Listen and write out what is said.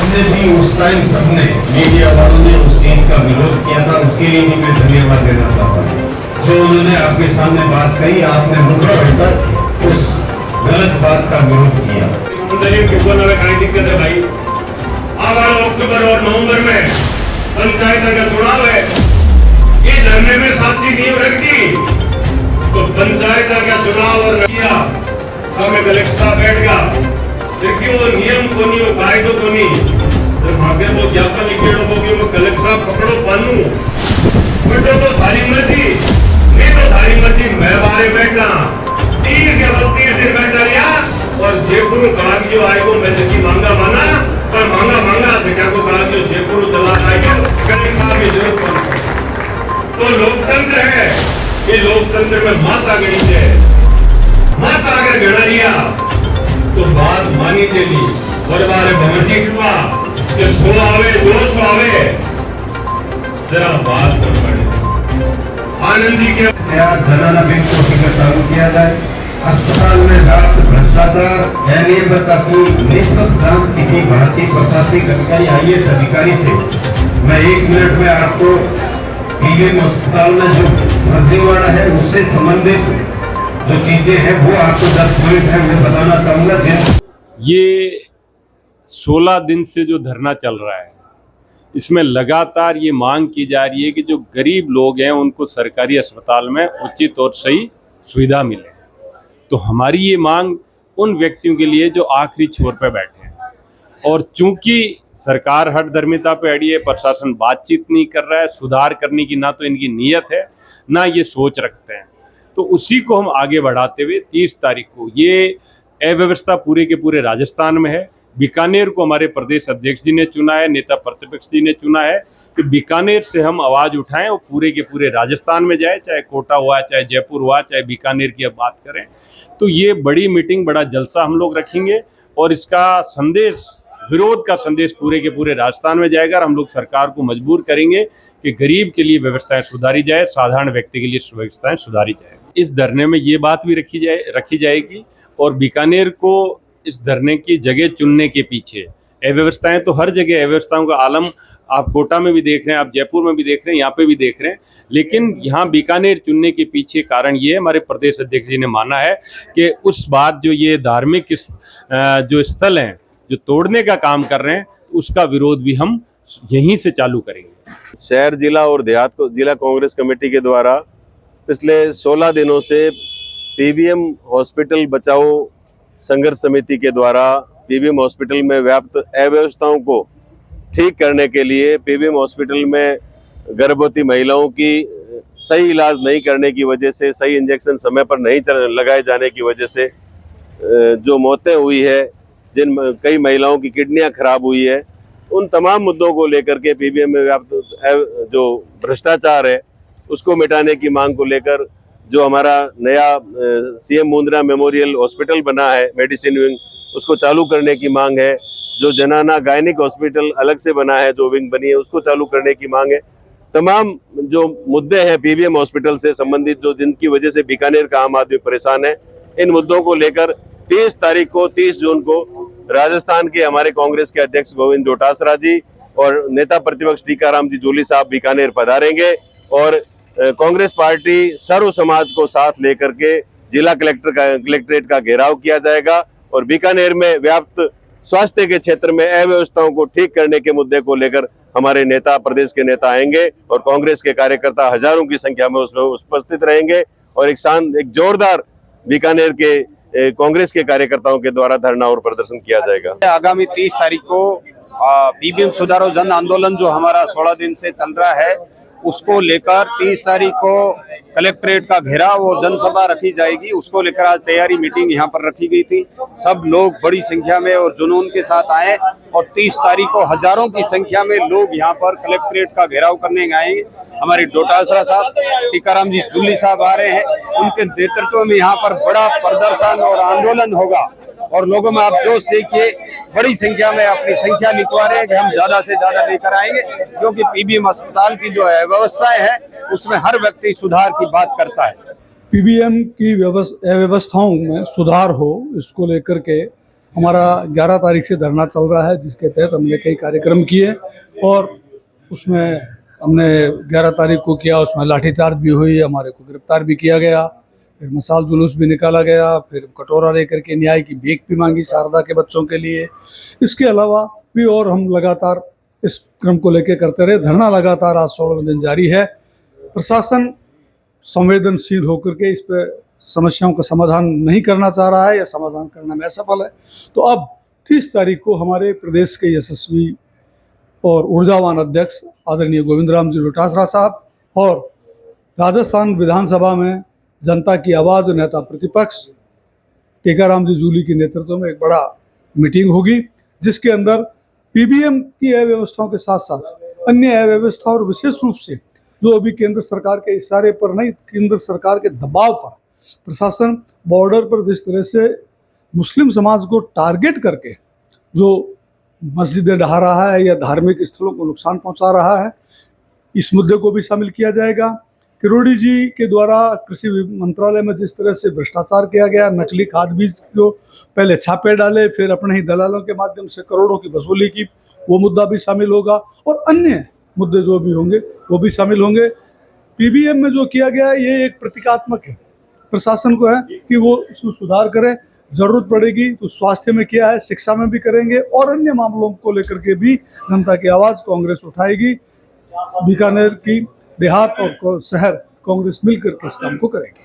हमने भी उस टाइम सबने मीडिया वालों ने उस चीज का विरोध किया था, उसके लिए भी मैं धन्यवाद देना चाहता हूँ। जो उन्होंने आपके सामने बात कही, आपने मुखर होकर उस गलत बात का विरोध किया। कई दिक्कत है भाई, आगामी अक्टूबर और नवंबर में पंचायत का चुनाव है। ये धरने में साक्षी नींव रख दी तो पंचायत का चुनाव और किया सामने कलेक्टर साहब बैठ गया, जबकि वो नियम को नहीं, वो कायदों को नहीं, तो भागे वो ज्ञापन लिखे लोगों की वो कलेक्टर साहब पकड़ो पानू बटो तो थारी मर्जी, नहीं तो थारी मर्जी, मैं बारे बैठना 30 या 32 दिन बैठा रहा और जयपुर कागज जो आएगो मैं देखी मांगा माना पर मांगा से क्या को कागज जो जयपुर चला आएगा कलेक्टर साहब की जरूरत पड़ती। तो लोकतंत्र है, ये लोकतंत्र में माता गणित है, माता अगर गणा लिया तो बात मानी चली और बारे भमरजी हुआ कि 100 आवे 200 आवे जरा बात कर पड़े। आनंद जी के जनाना बैंक को शीघ्र चालू किया जाए। अस्पताल में डॉक्टर भ्रष्टाचार अनियमितता की निष्पक्ष जांच किसी भारतीय प्रशासनिक अधिकारी IAS अधिकारी से। मैं 1 मिनट में आपको पीबीएम अस्पताल में जो फर्जीवाड़ा है उससे संबंधित जो चीजें हैं वो आपको 10 पॉइंट है वो बताना चाहूंगा। ये 16 दिन से जो धरना चल रहा है, इसमें लगातार ये मांग की जा रही है कि जो गरीब लोग हैं उनको सरकारी अस्पताल में उचित और सही सुविधा मिले। तो हमारी ये मांग उन व्यक्तियों के लिए जो आखिरी छोर पे बैठे हैं, और चूंकि सरकार हठधर्मिता पे अड़ी है, प्रशासन बातचीत नहीं कर रहा है, सुधार करने की ना तो इनकी नीयत है ना ये सोच रखते हैं, तो उसी को हम आगे बढ़ाते हुए 30 तारीख को ये अव्यवस्था पूरे के पूरे राजस्थान में है। बीकानेर को हमारे प्रदेश अध्यक्ष जी ने चुना है, नेता प्रतिपक्ष जी ने चुना है कि बीकानेर से हम आवाज़ उठाएं और पूरे के पूरे राजस्थान में जाए, चाहे कोटा हुआ, चाहे जयपुर हुआ, चाहे बीकानेर की अब बात करें। तो ये बड़ी मीटिंग, बड़ा जलसा हम लोग रखेंगे और इसका संदेश, विरोध का संदेश पूरे के पूरे राजस्थान में जाएगा और हम लोग सरकार को मजबूर करेंगे कि गरीब के लिए व्यवस्थाएं सुधारी जाए, साधारण व्यक्ति के लिए व्यवस्थाएं सुधारी जाए। इस धरने में ये बात भी रखी जाएगी और बीकानेर को इस धरने की जगह चुनने के पीछे अव्यवस्थाएं तो हर जगह, अव्यवस्थाओं का आलम आप कोटा में भी देख रहे हैं, आप जयपुर में भी देख रहे हैं, यहाँ पे भी देख रहे हैं, लेकिन यहाँ बीकानेर चुनने के पीछे कारण ये हमारे प्रदेश अध्यक्ष जी ने माना है कि उस बात जो ये धार्मिक जो स्थल हैं जो तोड़ने का काम कर रहे हैं, उसका विरोध भी हम यहीं से चालू करेंगे। शहर, जिला और देहात जिला कांग्रेस कमेटी के द्वारा पिछले 16 दिनों से पीबीएम हॉस्पिटल बचाओ संघर्ष समिति के द्वारा पीबीएम हॉस्पिटल में व्याप्त अव्यवस्थाओं को ठीक करने के लिए, पीबीएम हॉस्पिटल में गर्भवती महिलाओं की सही इलाज नहीं करने की वजह से, सही इंजेक्शन समय पर नहीं लगाए जाने की वजह से जो मौतें हुई है, जिन कई महिलाओं की किडनियां खराब हुई है, उन तमाम मुद्दों को लेकर के पीबीएम में व्याप्त जो भ्रष्टाचार है उसको मिटाने की मांग को लेकर जो हमारा नया सीएम मुंद्रा मेमोरियल हॉस्पिटल बना है, मेडिसिन विंग, उसको चालू करने की मांग है। जो जनाना गायनिक हॉस्पिटल अलग से बना है, जो विंग बनी है, उसको चालू करने की मांग है। तमाम जो मुद्दे हैं पीबीएम हॉस्पिटल से संबंधित, जो जिनकी वजह से बीकानेर का आम आदमी परेशान है, इन मुद्दों को लेकर 30 तारीख को, 30 जून को राजस्थान के हमारे कांग्रेस के अध्यक्ष गोविंद डोटासरा जी और नेता प्रतिपक्ष टीकाराम जी जूली साहब बीकानेर पधारेंगे और कांग्रेस पार्टी सर्व समाज को साथ लेकर के जिला कलेक्ट्रेट का घेराव किया जाएगा और बीकानेर में व्याप्त स्वास्थ्य के क्षेत्र में अव्यवस्थाओं को ठीक करने के मुद्दे को लेकर हमारे नेता, प्रदेश के नेता आएंगे और कांग्रेस के कार्यकर्ता हजारों की संख्या में उसमें उपस्थित रहेंगे और एक जोरदार बीकानेर के कांग्रेस के कार्यकर्ताओं के द्वारा धरना और प्रदर्शन किया जाएगा। आगामी 30 तारीख को पीबीएम सुधारो जन आंदोलन जो हमारा 16 दिन से चल रहा है, उसको लेकर 30 तारीख को कलेक्ट्रेट का घेराव और जनसभा रखी जाएगी। उसको लेकर आज तैयारी मीटिंग यहाँ पर रखी गई थी। सब लोग बड़ी संख्या में और जुनून के साथ आए और 30 तारीख को हजारों की संख्या में लोग यहाँ पर कलेक्ट्रेट का घेराव करने आएंगे। हमारे डोटासरा साहब, टीकाराम जी जूली साहब आ रहे हैं, उनके नेतृत्व में यहाँ पर बड़ा प्रदर्शन और आंदोलन होगा और लोगों में आप जोश देखिए, बड़ी संख्या में अपनी संख्या लिखवा रहे हैं कि हम ज्यादा से ज्यादा लेकर आएंगे, क्योंकि पीबीएम अस्पताल की जो व्यवस्थाएं है उसमें हर व्यक्ति सुधार की बात करता है। पीबीएम की व्यवस्थाओं में सुधार हो, इसको लेकर के हमारा 11 तारीख से धरना चल रहा है, जिसके तहत हमने कई कार्यक्रम किए और उसमें हमने 11 तारीख को किया, उसमें लाठीचार्ज भी हुई, हमारे को गिरफ्तार भी किया गया, फिर मसाल जुलूस भी निकाला गया, फिर कटोरा लेकर के न्याय की भीख भी मांगी शारदा के बच्चों के लिए। इसके अलावा भी और हम लगातार इस क्रम को लेकर करते रहे। धरना लगातार आज 16वें दिन जारी है। प्रशासन संवेदनशील होकर के इस पे समस्याओं का समाधान नहीं करना चाह रहा है या समाधान करने में असफल है। तो अब 30 तारीख को हमारे प्रदेश के यशस्वी और ऊर्जावान अध्यक्ष आदरणीय गोविंद राम जी डोटासरा साहब और राजस्थान विधानसभा में जनता की आवाज़ नेता प्रतिपक्ष टीकाराम जी जूली के नेतृत्व में एक बड़ा मीटिंग होगी, जिसके अंदर पीबीएम की अव्यवस्थाओं के साथ साथ अन्य अव्यवस्थाओं और विशेष रूप से जो अभी केंद्र सरकार के इशारे पर नहीं, केंद्र सरकार के दबाव पर प्रशासन बॉर्डर पर जिस तरह से मुस्लिम समाज को टारगेट करके जो मस्जिदें ढहा रहा है या धार्मिक स्थलों को नुकसान पहुंचा रहा है, इस मुद्दे को भी शामिल किया जाएगा। किरोड़ी जी के द्वारा कृषि मंत्रालय में जिस तरह से भ्रष्टाचार किया गया, नकली खाद बीज को पहले छापे डाले, फिर अपने ही दलालों के माध्यम से करोड़ों की वसूली की, वो मुद्दा भी शामिल होगा और अन्य मुद्दे जो भी होंगे वो भी शामिल होंगे। पीबीएम में जो किया गया ये एक प्रतीकात्मक है, प्रशासन को है कि वो उसमें सुधार करे। जरूरत पड़ेगी तो स्वास्थ्य में किया है, शिक्षा में भी करेंगे और अन्य मामलों को लेकर के भी जनता की आवाज़ कांग्रेस उठाएगी। बीकानेर की देहात और शहर कांग्रेस मिलकर के इस काम को करेगी।